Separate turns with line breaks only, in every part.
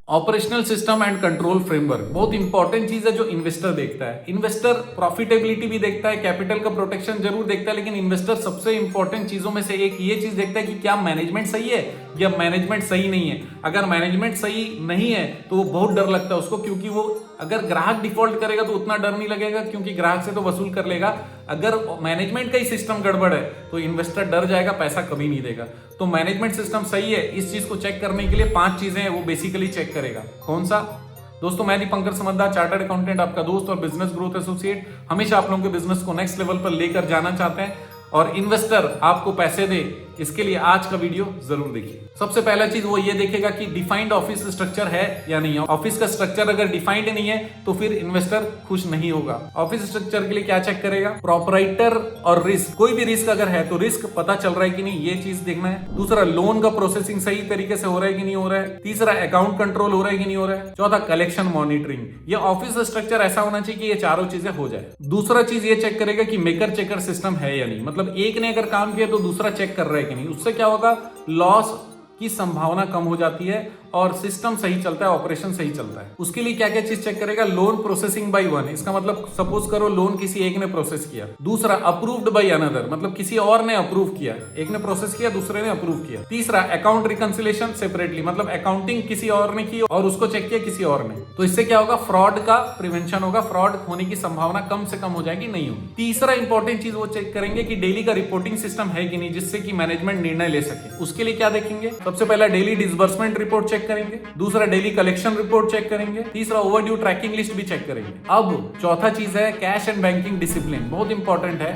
Operational system and control framework बहुत important चीज है जो इन्वेस्टर देखता है। इन्वेस्टर प्रॉफिटेबिलिटी भी देखता है, कैपिटल का प्रोटेक्शन जरूर देखता है, लेकिन इन्वेस्टर सबसे इंपॉर्टेंट चीजों में से एक ये चीज देखता है कि क्या मैनेजमेंट सही है या मैनेजमेंट सही नहीं है। अगर मैनेजमेंट सही नहीं है तो वो बहुत डर लगता है उसको, क्योंकि वो अगर ग्राहक डिफॉल्ट करेगा तो उतना डर नहीं लगेगा क्योंकि ग्राहक से तो वसूल कर लेगा। अगर मैनेजमेंट का ही सिस्टम गड़बड़ है तो इन्वेस्टर डर जाएगा, पैसा कभी नहीं देगा। तो मैनेजमेंट सिस्टम सही है, इस चीज को चेक करने के लिए 5 चीजें हैं वो बेसिकली चेक करेगा। कौन सा? दोस्तों मैं दीपंकर समझदार, चार्टर्ड अकाउंटेंट, आपका दोस्त और बिजनेस ग्रोथ एसोसिएट। हमेशा आप लोगों के बिजनेस को नेक्स्ट लेवल पर लेकर जाना चाहते हैं और इन्वेस्टर आपको पैसे दे, इसके लिए आज का वीडियो जरूर देखिए। सबसे पहला चीज वो ये देखेगा कि डिफाइंड ऑफिस स्ट्रक्चर है या नहीं है। ऑफिस का स्ट्रक्चर अगर डिफाइंड नहीं है तो फिर इन्वेस्टर खुश नहीं होगा। ऑफिस स्ट्रक्चर के लिए क्या चेक करेगा? प्रॉपराइटर और रिस्क, कोई भी रिस्क अगर है तो रिस्क पता चल रहा है कि नहीं, ये चीज देखना है। दूसरा, लोन का प्रोसेसिंग सही तरीके से हो रहा है कि नहीं हो रहा है। तीसरा, अकाउंट कंट्रोल हो रहा है कि नहीं हो रहा है। चौथा, कलेक्शन मॉनिटरिंग। ये ऑफिस स्ट्रक्चर ऐसा होना चाहिए कि ये चारों चीजें हो जाए। दूसरा चीज ये चेक करेगा कि मेकर चेकर सिस्टम है या नहीं, मतलब एक ने अगर काम किया तो दूसरा चेक कर रहा है कि नहीं। उससे क्या होगा? लॉस की संभावना कम हो जाती है और सिस्टम सही चलता है, ऑपरेशन सही चलता है। उसके लिए क्या क्या चीज चेक करेगा? लोन प्रोसेसिंग बाय वन, इसका मतलब सपोज करो लोन किसी एक ने प्रोसेस किया। दूसरा, अप्रूव्ड बाय अनदर, मतलब किसी और ने अप्रूव किया, एक ने प्रोसेस किया दूसरे ने अप्रूव किया। तीसरा, अकाउंट रिकंसिलेशन सेपरेटली, मतलब अकाउंटिंग किसी और ने की और उसको चेक किया किसी और ने। तो इससे क्या होगा? फ्रॉड का प्रिवेंशन होगा, फ्रॉड होने की संभावना कम से कम हो जाएगी, नहीं होगी। तीसरा इंपॉर्टेंट चीज वो चेक करेंगे कि डेली का रिपोर्टिंग सिस्टम है कि नहीं, जिससे कि मैनेजमेंट निर्णय ले सके। उसके लिए क्या देखेंगे? सबसे पहला डेली डिसबर्समेंट रिपोर्ट चेक करेंगे। दूसरा, डेली कलेक्शन रिपोर्ट चेक करेंगे। तीसरा, ओवरड्यू ट्रैकिंग लिस्ट भी चेक करेंगे। अब चौथा चीज है कैश एंड बैंकिंग डिसिप्लिन, बहुत इंपॉर्टेंट है,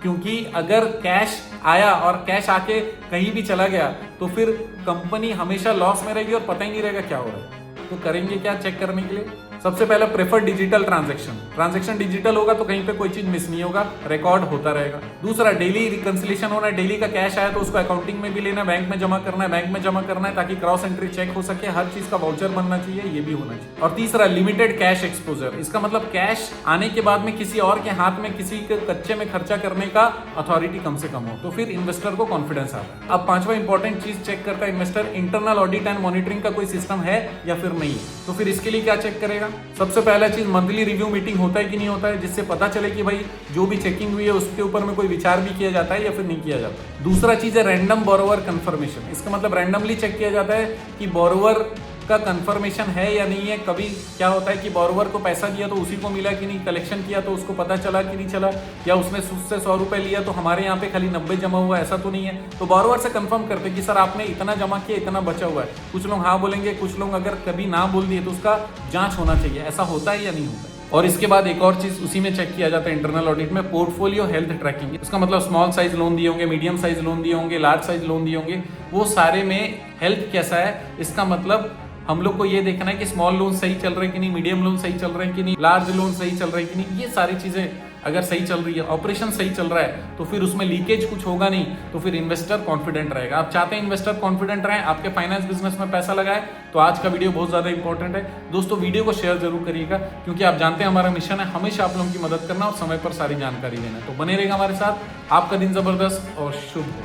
क्योंकि अगर कैश आया और कैश आके कहीं भी चला गया तो फिर कंपनी हमेशा लॉस में रहेगी और पता ही नहीं रहेगा क्या हो रहा है। तो करेंगे क्या चेक करने के लिए? सबसे पहला, प्रेफर डिजिटल ट्रांजैक्शन डिजिटल होगा तो कहीं पे कोई चीज मिस नहीं होगा, रिकॉर्ड होता रहेगा। दूसरा, डेली रिकंसिलेशन होना है, डेली का कैश आया तो उसको अकाउंटिंग में भी लेना है, बैंक में जमा करना है, बैंक में जमा करना है ताकि क्रॉस एंट्री चेक हो सके, हर चीज का वाउचर बनना चाहिए, ये भी होना चाहिए। और तीसरा, लिमिटेड कैश एक्सपोजर, इसका मतलब कैश आने के बाद में किसी और के हाथ में किसी के कच्चे में खर्चा करने का अथॉरिटी कम से कम हो, तो फिर इन्वेस्टर को कॉन्फिडेंस आता है। अब पांचवा इंपॉर्टेंट चीज चेक करता है investor, internal audit and monitoring का कोई सिस्टम है या फिर नहीं है। तो फिर इसके लिए क्या चेक करेगा? सबसे पहला चीज, मंथली रिव्यू मीटिंग होता है कि नहीं होता है, जिससे पता चले कि भाई जो भी चेकिंग हुई है उसके ऊपर में कोई विचार भी किया जाता है या फिर नहीं किया जाता। दूसरा चीज है रैंडम बोरोवर कंफर्मेशन, इसका मतलब रैंडमली चेक किया जाता है कि बोरोवर का कंफर्मेशन है या नहीं है। कभी क्या होता है कि बोरोवर को पैसा दिया तो उसी को मिला कि नहीं, कलेक्शन किया तो उसको पता चला कि नहीं चला, या उसने सूद से 100 रुपए लिया तो हमारे यहाँ पे खाली 90 जमा हुआ, ऐसा तो नहीं है। तो बोरोवर से कंफर्म करते कि सर आपने इतना जमा किया, इतना बचा हुआ है। कुछ लोग हाँ बोलेंगे, कुछ लोग अगर कभी ना बोल दिए तो उसका जांच होना चाहिए, ऐसा होता है या नहीं होता है। और इसके बाद एक और चीज उसी में चेक किया जाता है इंटरनल ऑडिट में, पोर्टफोलियो हेल्थ ट्रैकिंग। इसका मतलब स्मॉल साइज लोन दिए होंगे, मीडियम साइज लोन दिए होंगे, लार्ज साइज लोन दिए होंगे, वो सारे में हेल्थ कैसा है। इसका मतलब हम लोग को ये देखना है कि स्मॉल लोन सही चल रहे हैं कि नहीं, मीडियम लोन सही चल रहे हैं कि नहीं, लार्ज लोन सही चल रहे हैं कि नहीं। ये सारी चीजें अगर सही चल रही है, ऑपरेशन सही चल रहा है, तो फिर उसमें लीकेज कुछ होगा नहीं, तो फिर इन्वेस्टर कॉन्फिडेंट रहेगा। आप चाहते हैं इन्वेस्टर कॉन्फिडेंट रहे, आपके फाइनेंस बिजनेस में पैसा लगाए, तो आज का वीडियो बहुत ज्यादा इंपॉर्टेंट है। दोस्तों वीडियो को शेयर जरूर करिएगा, क्योंकि आप जानते हैं हमारा मिशन है हमेशा आप लोगों की मदद करना और समय पर सारी जानकारी देना। तो बने रहेगा हमारे साथ। आपका दिन जबरदस्त और शुभ हो।